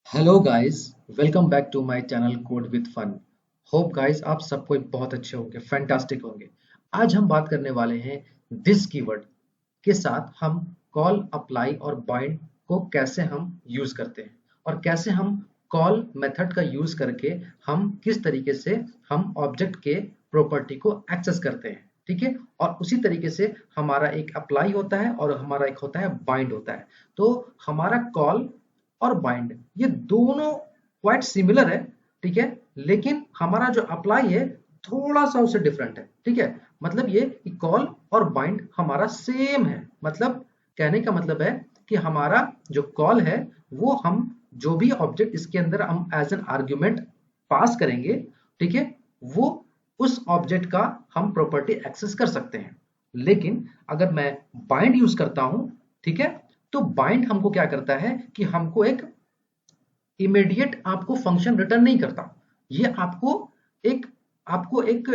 Hello guys, welcome back to my channel code with fun. Hope guys आप सब कोई बहुत अच्छे होंगे, फैंटास्टिक होंगे। आज हम बात करने वाले हैं दिस कीवर्ड के साथ हम कॉल, अप्लाई और बाइंड को कैसे हम यूज करते हैं और कैसे हम कॉल मेथड का यूज करके हम किस तरीके से हम ऑब्जेक्ट के प्रॉपर्टी को एक्सेस करते हैं। ठीक है, और उसी तरीके से हमारा एक अप्लाई होता है और हमारा एक होता है बाइंड होता है। तो हमारा कॉल और बाइंड ये दोनों क्वाइट सिमिलर है। ठीक है, लेकिन हमारा जो अप्लाई है थोड़ा सा उससे डिफरेंट है। ठीक है, मतलब ये कि कॉल और बाइंड हमारा सेम है। मतलब कहने का मतलब है कि हमारा जो कॉल है वो हम जो भी ऑब्जेक्ट इसके अंदर हम एज एन आर्ग्यूमेंट पास करेंगे, ठीक है, वो उस ऑब्जेक्ट का हम प्रॉपर्टी एक्सेस कर सकते हैं। लेकिन अगर मैं बाइंड यूज करता हूं, ठीक है, तो बाइंड हमको क्या करता है कि हमको एक इमीडिएट आपको फंक्शन रिटर्न नहीं करता। ये एक आपको एक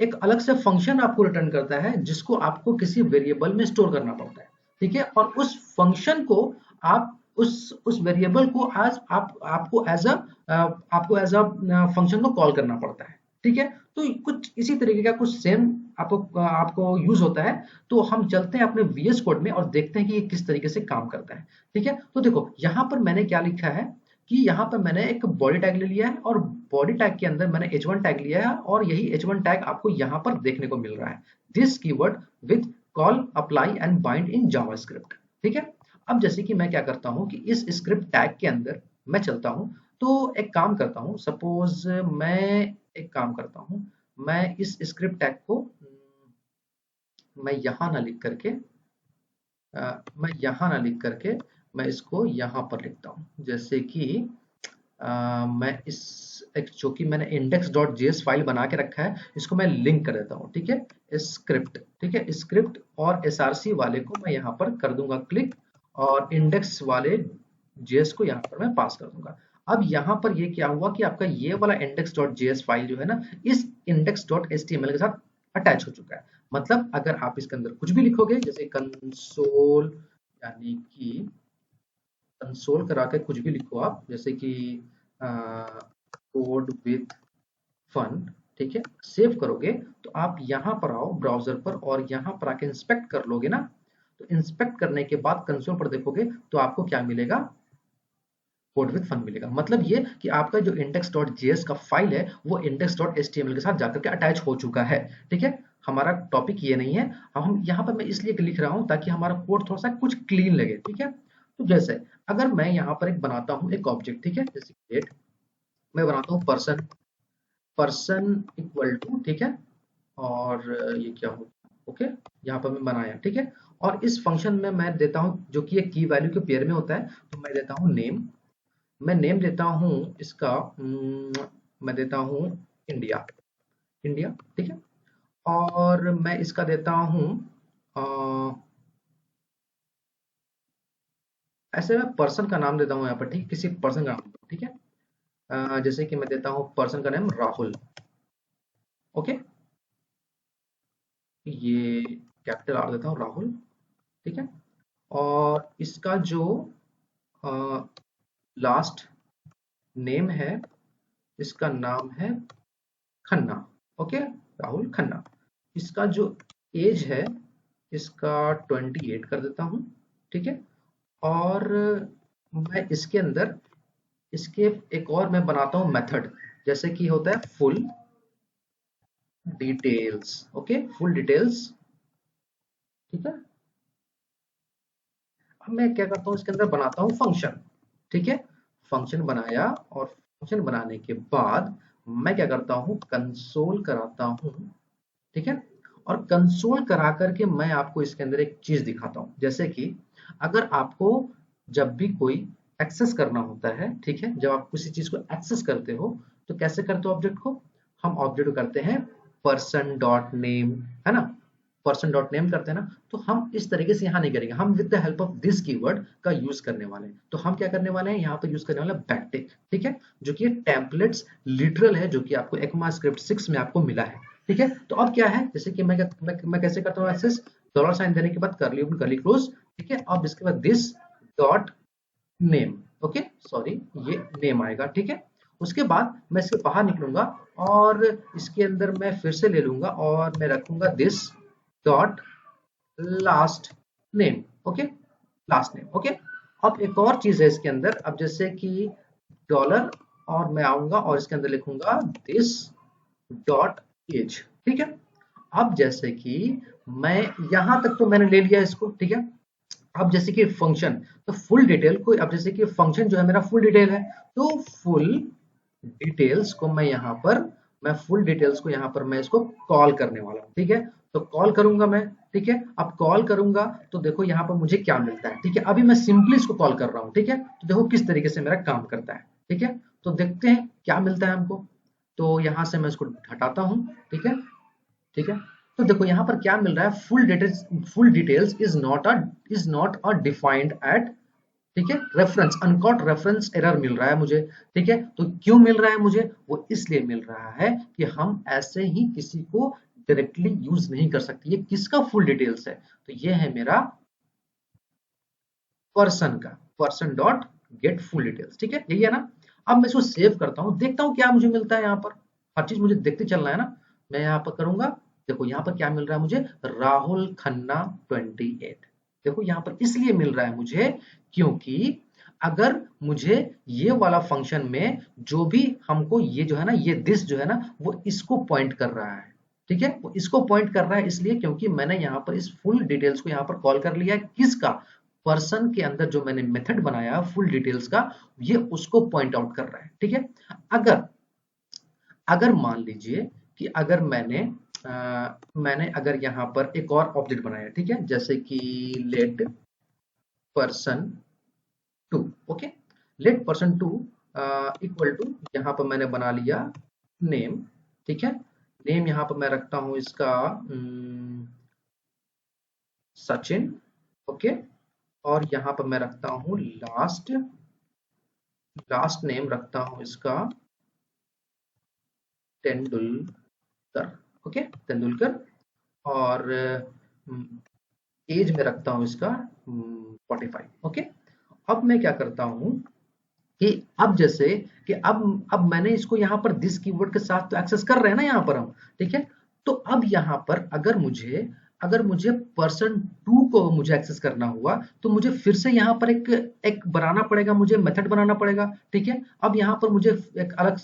एक अलग से फंक्शन आपको रिटर्न करता है जिसको आपको किसी वेरिएबल में स्टोर करना पड़ता है। ठीक है, और उस फंक्शन को आप उस वेरिएबल को आज आप आपको एज अ फंक्शन को कॉल करना पड़ता है। ठीक है, तो कुछ इसी तरीके का कुछ सेम आपको आपको यूज होता है। तो हम चलते हैं अपने वीएस कोड में और देखते हैं कि ये किस तरीके से काम करता है। ठीक है, तो देखो यहाँ पर मैंने क्या लिखा है कि यहाँ पर मैंने एक बॉडी टैग ले लिया है और बॉडी टैग के अंदर मैंने h1 टैग लिया है और यही h1 टैग आपको यहाँ पर देखने को मिल रहा है, this keyword with call apply and bind in JavaScript. ठीक है, अब जैसे कि मैं क्या करता हूँ कि इस स्क्रिप्ट टैग के अंदर मैं चलता हूँ। तो एक काम करता हूँ, सपोज मैं एक काम करता हूँ, मैं इस स्क्रिप्ट टैग को मैं यहाँ ना लिख करके मैं यहाँ ना लिख करके मैं इसको यहाँ पर लिखता हूँ। जैसे कि मैं इस एक जो कि मैंने index.js फाइल बना के रखा है इसको मैं लिंक कर देता हूँ। ठीक है, स्क्रिप्ट, ठीक है, स्क्रिप्ट और src वाले को मैं यहाँ पर कर दूंगा क्लिक और इंडेक्स वाले जेएस को यहाँ पर मैं पास कर दूंगा। अब यहाँ पर ये क्या हुआ कि आपका ये वाला index.js फाइल जो है ना इस index.html के साथ अटैच हो चुका है। मतलब अगर आप इसके अंदर कुछ भी लिखोगे जैसे कंसोल, यानी कि कंसोल करा के कुछ भी लिखो आप, जैसे कि कोड विथ फन, ठीक है, सेव करोगे तो आप यहाँ पर आओ ब्राउजर पर और यहाँ पर आके इंस्पेक्ट कर लोगे ना। तो इंस्पेक्ट करने के बाद कंसोल पर देखोगे तो आपको क्या मिलेगा, कोड विथ फन मिलेगा। मतलब ये कि आपका जो index.js का फाइल है वो index.html के साथ जाकर के अटैच हो चुका है। ठीक है, हमारा टॉपिक ये नहीं है। अब हम यहाँ पर मैं इसलिए लिख रहा हूँ ताकि हमारा कोड थोड़ा सा कुछ क्लीन लगे। ठीक है, तो जैसे अगर मैं यहाँ पर एक बनाता हूँ एक ऑब्जेक्ट, ठीक है, जैसे डेट, मैं बनाता हूँ पर्सन, पर्सन इक्वल टू, ठीक है, और ये क्या हो, ओके, यहाँ पर मैं बनाया। ठीक है, और इस फंक्शन में मैं देता हूँ जो कि एक की वैल्यू के पेयर में होता है, तो मैं देता हूँ नेम, मैं नेम देता हूँ इसका मैं देता हूँ इंडिया, इंडिया, ठीक है, और मैं इसका देता हूँ ऐसे मैं पर्सन का नाम देता हूँ यहाँ पर, ठीक, किसी पर्सन का नाम, ठीक है, जैसे कि मैं देता हूँ पर्सन का नाम राहुल। ओके, ये कैपिटल आर देता हूँ राहुल। ठीक है, और इसका जो लास्ट नेम है इसका नाम है खन्ना। ओके, राहुल खन्ना। इसका जो एज है इसका 28 कर देता हूँ। ठीक है, और मैं इसके अंदर इसके एक और मैं बनाता हूँ मेथड, जैसे कि होता है full details. Okay, full details, ठीक है। अब मैं क्या करता हूँ इसके अंदर बनाता हूँ फंक्शन। ठीक है, फंक्शन बनाया और फंक्शन बनाने के बाद मैं क्या करता हूँ कंसोल कराता हूँ। ठीक है, और कंसोल करा करके मैं आपको इसके अंदर एक चीज दिखाता हूँ, जैसे कि अगर आपको जब भी कोई एक्सेस करना होता है, ठीक है, जब आप किसी चीज को एक्सेस करते हो तो कैसे करते हो ऑब्जेक्ट को, हम ऑब्जेक्ट को करते हैं पर्सन डॉट नेम, है ना, पर्सन डॉट नेम करते हैं ना। तो हम इस तरीके से यहाँ नहीं करेंगे, हम with the help of this keyword का यूज करने वाले हैं। तो हम क्या करने वाले हैं, यहाँ पर यूज करने वाले बैकटिक, ठीक है, जो कि टेम्पलेट्स लिटरल है, जो कि आपको ECMAScript 6 में आपको मिला है। ठीक है, तो अब क्या है, जैसे कि मैं कैसे करता हूँ एक्सेस, डॉलर साइन देने के बाद करली ओपन करली क्लोज। ठीक है, अब इसके बाद this dot name. Okay sorry, ये नेम आएगा, ठीक है। उसके बाद मैं इसके बाहर निकलूंगा और इसके अंदर मैं फिर से ले लूंगा और मैं रखूंगा this dot last name, okay, last name, okay. अब एक और चीज है इसके अंदर, अब जैसे कि डॉलर, और मैं आऊंगा और इसके अंदर लिखूंगा दिस डॉट एज, ठीक है। अब जैसे कि मैं यहां तक तो मैंने ले लिया इसको, ठीक है। अब जैसे कि फंक्शन, तो फुल डिटेल को, अब जैसे कि फंक्शन जो है मेरा फुल डिटेल है, तो फुल डिटेल्स को मैं यहाँ पर, मैं फुल डिटेल्स को यहाँ पर मैं इसको कॉल करने वाला हूँ, ठीक है। तो कॉल करूंगा मैं, ठीक है। अब कॉल करूंगा तो देखो यहाँ पर मुझे क्या मिलता है, ठीक है। अभी मैं सिंपली इसको कॉल कर रहा हूँ, ठीक है। तो देखो किस तरीके से मेरा काम करता है, ठीक है। तो देखते हैं क्या मिलता है हमको। तो यहाँ से मैं इसको हटाता हूँ, ठीक है, ठीक है। तो देखो यहाँ पर क्या मिल रहा है, full details is not a defined at, ठीक है, रेफरेंस, अनकॉट रेफरेंस एरर मिल रहा है मुझे, ठीक है। तो क्यों मिल रहा है मुझे, वो इसलिए मिल रहा है कि हम ऐसे ही किसी को डायरेक्टली यूज नहीं कर सकते। ये किसका फुल डिटेल्स है, तो ये है मेरा पर्सन का, person dot get full details, ठीक है, यही है ना। अब मैं इसको सेव करता हूँ, देखता हूँ क्या मुझे मिलता है यहाँ पर, हर चीज मुझे देखते चलना है ना। मैं यहाँ पर करूंगा, देखो यहाँ पर क्या मिल रहा है मुझे, राहुल खन्ना 28। देखो यहाँ पर इसलिए मिल रहा है मुझे क्योंकि अगर मुझे ये वाला फंक्शन में जो भी हमको ये जो है ना, ये दिस जो है ना, वो इसको पॉइंट कर रहा है, ठीक है। वो इसको पॉइंट कर रहा है इसलिए क्योंकि मैंने यहाँ पर इस फुल डिटेल्स को यहाँ पर कॉल कर लिया है, किसका, पर्सन के अंदर जो मैंने मेथड बनाया फुल डिटेल्स का, ये उसको पॉइंट आउट कर रहा है, ठीक है। अगर अगर मान लीजिए कि अगर मैंने अगर यहाँ पर एक और ऑब्जेक्ट बनाया, ठीक है, जैसे कि let person two, okay, let person two equal to, यहाँ पर मैंने बना लिया नेम, ठीक है। नेम यहाँ पर मैं रखता हूँ इसका सचिन, ओके। और यहाँ पर मैं रखता हूँ लास्ट लास्ट नेम रखता हूँ इसका तेंदुलकर, ओके, तेंदुलकर। और एज में रखता हूँ इसका 45, ओके। अब मैं क्या करता हूँ कि अब जैसे कि अब मैंने इसको यहाँ पर दिस कीवर्ड के साथ तो एक्सेस कर रहे हैं ना यहाँ पर हम, ठीक है। तो अब यहाँ पर अगर मुझे पर्सन टू को मुझे एक्सेस करना हुआ तो मुझे फिर से यहाँ पर एक बनाना पड़ेगा, मुझे मेथड बनाना पड़ेगा, ठीक है। अब यहाँ पर मुझे एक अलग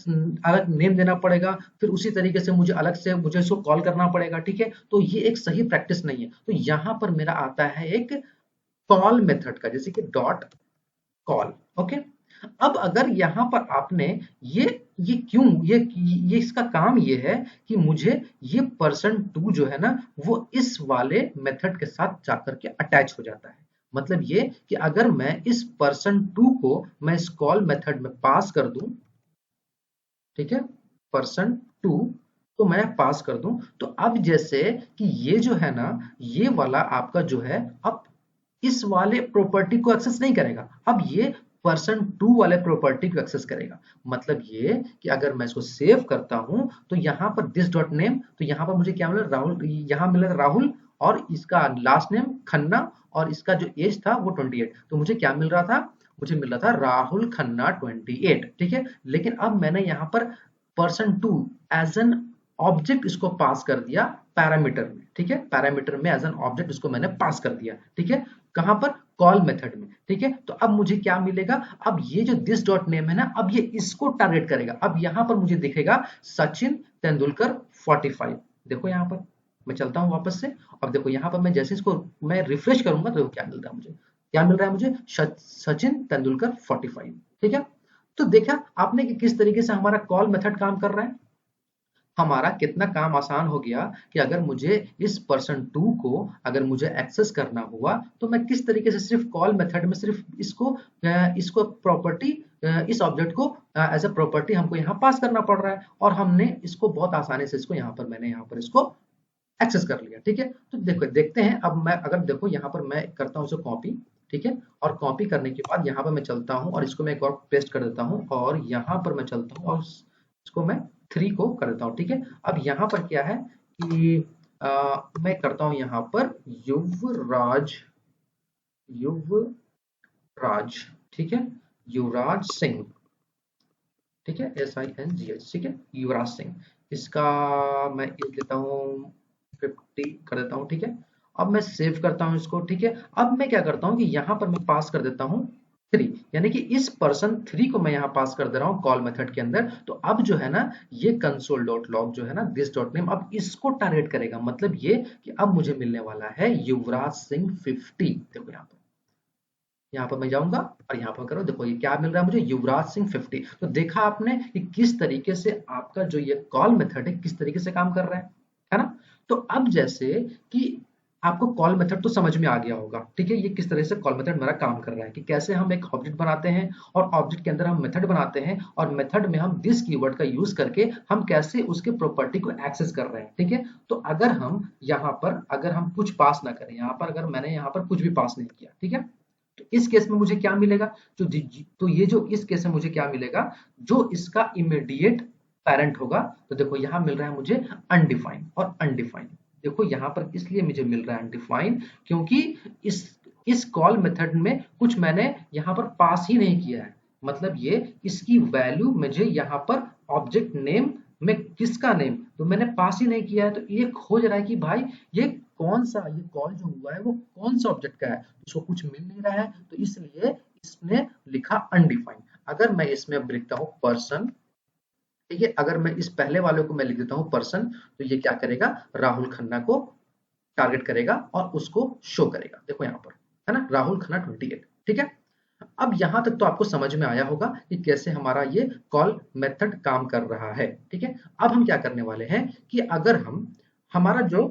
अलग नेम देना पड़ेगा, फिर उसी तरीके से मुझे अलग से मुझे इसको कॉल करना पड़ेगा, ठीक है। तो ये एक सही प्रैक्टिस नहीं है। तो यहाँ पर मेरा आता है एक कॉल मेथड का, जैसे कि डॉट कॉल, ओके। अब अगर यहाँ पर आपने ये क्यों ये इसका काम ये है कि मुझे ये पर्सन टू जो है ना, वो इस वाले मेथड के साथ जाकर के अटैच हो जाता है। मतलब ये कि अगर मैं इस पर्सन टू को मैं इस कॉल मेथड में पास कर दूं, ठीक है, पर्सन टू तो मैं पास कर दूं, तो अब जैसे कि ये जो है ना, ये वाला आपका जो है, अब इस वाले प्रॉपर्टी को एक्सेस नहीं करेगा, अब ये पर्सन टू वाले प्रॉपर्टी को एक्सेस करेगा। मतलब ये कि अगर मैं इसको सेव करता हूं तो यहाँ पर दिस डॉट नेम, तो यहाँ पर मुझे क्या मिला, राहुल, यहाँ मिला राहुल, और इसका लास्ट नेम खन्ना, और इसका जो एज था वो 28। तो मुझे क्या मिल रहा था, मुझे मिल रहा था राहुल खन्ना 28, ठीक है। लेकिन अब मैंने यहाँ पर person two as an object इसको पास कर दिया पैरामीटर में, ठीक है, पैरामीटर में एज एन ऑब्जेक्ट इसको मैंने पास कर दिया, ठीक है, कहां पर, कॉल मेथड में, ठीक है। तो अब मुझे क्या मिलेगा, अब ये जो दिस डॉट नेम है ना, अब ये इसको टारगेट करेगा। अब यहां पर मुझे दिखेगा सचिन तेंदुलकर 45। देखो यहाँ पर मैं चलता हूँ वापस से, अब देखो यहाँ पर मैं जैसे इसको मैं रिफ्रेश करूंगा तो देखो क्या मिलता है मुझे, क्या मिल रहा है मुझे, सचिन तेंदुलकर 45, ठीक है। तो देखा आपने कि किस तरीके से हमारा कॉल मेथड काम कर रहा है। हमारा कितना काम आसान हो गया कि अगर मुझे इस पर्सन टू को अगर मुझे एक्सेस करना हुआ तो मैं किस तरीके से सिर्फ कॉल मेथड में सिर्फ इसको प्रॉपर्टी, इस ऑब्जेक्ट को एज अ प्रॉपर्टी हमको यहाँ पास करना पड़ रहा है, और हमने इसको बहुत आसानी से इसको यहाँ पर मैंने यहाँ पर इसको एक्सेस कर लिया, ठीक है। तो देखो देखते हैं, अब मैं अगर देखो यहाँ पर मैं करता हूँ इसे कॉपी, ठीक है, और कॉपी करने के बाद यहाँ पर मैं चलता हूँ और इसको मैं एक और पेस्ट कर देता हूँ, और यहाँ पर मैं चलता हूँ और इसको मैं 3 को कर देता हूँ, ठीक है। अब यहाँ पर क्या है कि मैं करता हूँ यहाँ पर युवराज, युवराज, ठीक है, युवराज सिंह, ठीक है, SINGH, ठीक है, युवराज सिंह। इसका मैं इज लेता हूँ 50 कर देता हूँ, ठीक है। अब मैं सेव करता हूँ इसको, ठीक है। अब मैं क्या करता हूँ कि यहाँ पर मैं पास कर देता हूँ 3, यानी कि इस पर्सन 3 को मैं यहाँ पास कर दे रहा हूँ कॉल मेथड के अंदर। तो अब जो है ना ये कंसोल डॉट लॉग जो है ना दिस डॉट नेम अब इसको टारगेट करेगा, मतलब ये कि अब मुझे मिलने वाला है युवराज सिंह 50। देखो यहाँ पर मैं जाऊंगा और यहाँ पर करो, देखो ये क्या मिल रहा है मुझे, युवराज सिंह 50। तो देखा आपने कि किस तरीके से आपका जो ये कॉल मेथड है किस तरीके से काम कर रहा है ना। तो अब जैसे कि आपको कॉल मेथड तो समझ में आ गया होगा, ठीक है, ये किस तरह से कॉल मेथड मेरा काम कर रहा है, कि कैसे हम एक ऑब्जेक्ट बनाते हैं और ऑब्जेक्ट के अंदर हम मेथड बनाते हैं और मेथड में हम दिस कीवर्ड का यूज करके हम कैसे उसके प्रॉपर्टी को एक्सेस कर रहे हैं, ठीक है। तो अगर हम यहाँ पर अगर हम कुछ पास ना करें, यहाँ पर अगर मैंने यहाँ पर कुछ भी पास नहीं किया, ठीक है, तो इस केस में मुझे क्या मिलेगा, तो ये जो इस केस में मुझे क्या मिलेगा, जो इसका इमीडिएट पेरेंट होगा। तो देखो यहाँ मिल रहा है मुझे अनडिफाइंड और अनडिफाइंड। देखो यहाँ पर इसलिए मुझे मिल रहा है अनडिफाइंड क्योंकि इस कॉल मेथड में कुछ मैंने यहाँ पर पास ही नहीं किया है, मतलब ये इसकी वैल्यू मुझे यहाँ पर ऑब्जेक्ट नेम में किसका नेम तो मैंने पास ही नहीं किया है। तो ये खोज रहा है कि भाई ये कौन सा, ये कॉल जो हुआ है वो कौन सा ऑब्जेक्ट का है, उसको कुछ मिल नहीं रहा है, तो इसलिए इसने लिखा अनडिफाइंड। अगर मैं इसमें अब लिखता हूँ पर्सन, ठीक है, अगर मैं इस पहले वाले को मैं लिख देता हूँ पर्सन, तो ये क्या करेगा, राहुल खन्ना को टारगेट करेगा और उसको शो करेगा। देखो यहाँ पर है ना, राहुल खन्ना 28, ठीक है। अब यहां तक तो आपको समझ में आया होगा कि कैसे हमारा ये कॉल मेथड काम कर रहा है, ठीक है। अब हम क्या करने वाले हैं कि अगर हम हमारा जो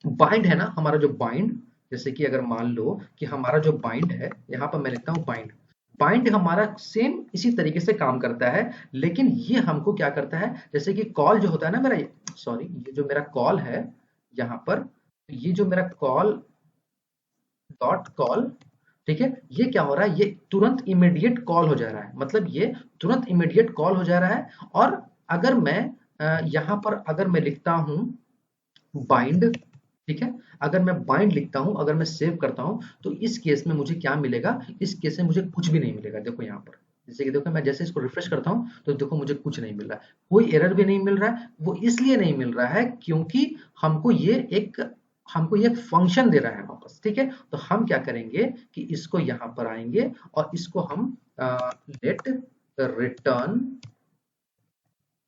बाइंड है ना, हमारा जो बाइंड, जैसे कि अगर मान लो कि हमारा जो बाइंड है, यहाँ पर मैं लिखता हूँ बाइंड, बाइंड हमारा सेम इसी तरीके से काम करता है, लेकिन ये हमको क्या करता है, जैसे कि कॉल जो होता है ना मेरा, सॉरी ये जो मेरा कॉल है यहाँ पर, ये जो मेरा कॉल डॉट कॉल, ठीक है, ये क्या हो रहा है, ये तुरंत इमीडिएट कॉल हो जा रहा है, मतलब ये तुरंत इमीडिएट कॉल हो जा रहा है। और अगर मैं यहाँ पर अगर मैं लिखता हूँ बाइंड, ठीक है, अगर मैं बाइंड लिखता हूं, अगर मैं सेव करता हूं, तो इस केस में मुझे क्या मिलेगा, इस केस में मुझे कुछ भी नहीं मिलेगा। देखो यहाँ पर जैसे कि देखो मैं जैसे इसको रिफ्रेश करता हूं तो देखो मुझे कुछ नहीं मिल रहा है, कोई एरर भी नहीं मिल रहा है। वो इसलिए नहीं मिल रहा है क्योंकि हमको ये एक फंक्शन दे रहा है वापस, ठीक है। तो हम क्या करेंगे कि इसको यहाँ पर आएंगे और इसको हम let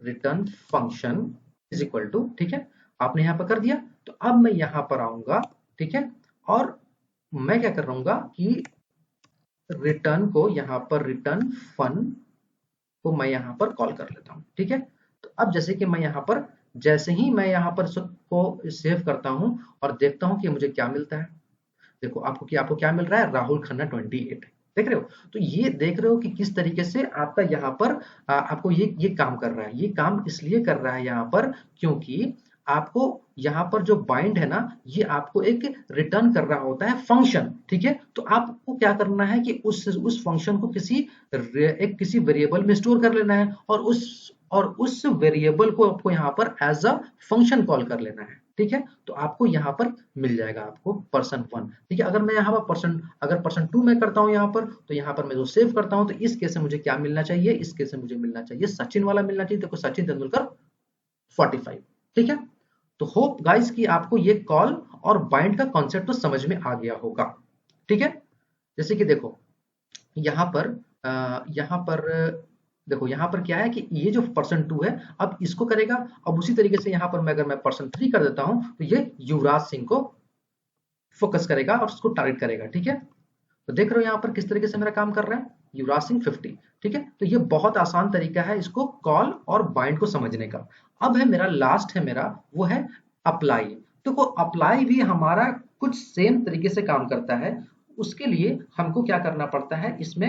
return function is equal to, ठीक है, आपने यहाँ पर कर दिया। तो अब मैं यहाँ पर आऊंगा, ठीक है, और मैं क्या कर रहूंगा कि रिटर्न को यहाँ पर रिटर्न फन को मैं यहाँ पर कॉल कर लेता हूँ, ठीक है। तो अब जैसे कि मैं यहाँ पर जैसे ही मैं यहाँ पर को सेव करता हूँ और देखता हूँ कि मुझे क्या मिलता है, देखो आपको क्या मिल रहा है, राहुल खन्ना 28, देख रहे हो। तो ये देख रहे हो कि किस तरीके से आपका यहाँ पर आपको ये काम कर रहा है। ये काम इसलिए कर रहा है यहाँ पर क्योंकि आपको यहाँ पर जो बाइंड है ना, ये आपको एक रिटर्न कर रहा होता है फंक्शन, ठीक है। तो आपको क्या करना है कि उस फंक्शन को किसी वेरिएबल में स्टोर कर लेना है और उस वेरिएबल को आपको यहाँ पर एज अ फंक्शन कॉल कर लेना है, ठीक है। तो आपको यहाँ पर मिल जाएगा आपको पर्सन 1, ठीक है। अगर मैं यहाँ पर पर्सन 2 में करता हूँ यहाँ पर, तो यहाँ पर मैं जो सेव करता हूँ, तो इस केस से मुझे क्या मिलना चाहिए, इस केस से मुझे मिलना चाहिए सचिन वाला मिलना चाहिए। देखो सचिन तेंदुलकर 45, ठीक है। तो होप गाइस कि आपको ये कॉल और बाइंड का कॉन्सेप्ट तो समझ में आ गया होगा, ठीक है। जैसे कि देखो यहाँ पर देखो यहाँ पर क्या है कि ये जो पर्सन 2 है अब इसको करेगा। अब उसी तरीके से यहाँ पर मैं अगर मैं पर्सन 3 कर देता हूं तो ये युवराज सिंह को फोकस करेगा और उसको टारगेट करेगा, ठीक है। तो देख रहे हो यहाँ पर किस तरीके से मेरा काम कर रहा है, युवराज सिंह 50, ठीक है। तो ये बहुत आसान तरीका है इसको कॉल और बाइंड को समझने का। अब है मेरा लास्ट है मेरा वो है अप्लाई। तो अप्लाई भी हमारा कुछ सेम तरीके से काम करता है। उसके लिए हमको क्या करना पड़ता है, इसमें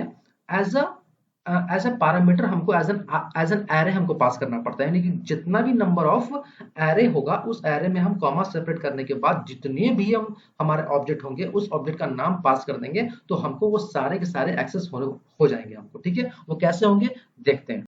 एज अ पैरामीटर हमको एज एन एरे हमको पास करना पड़ता है, यानी कि जितना भी नंबर ऑफ एरे होगा उस एरे में हम कॉमा सेपरेट करने के बाद जितने भी हम हमारे ऑब्जेक्ट होंगे उस ऑब्जेक्ट का नाम पास कर देंगे, तो हमको वो सारे के सारे एक्सेस हो जाएंगे हमको, ठीक है। वो कैसे होंगे देखते हैं।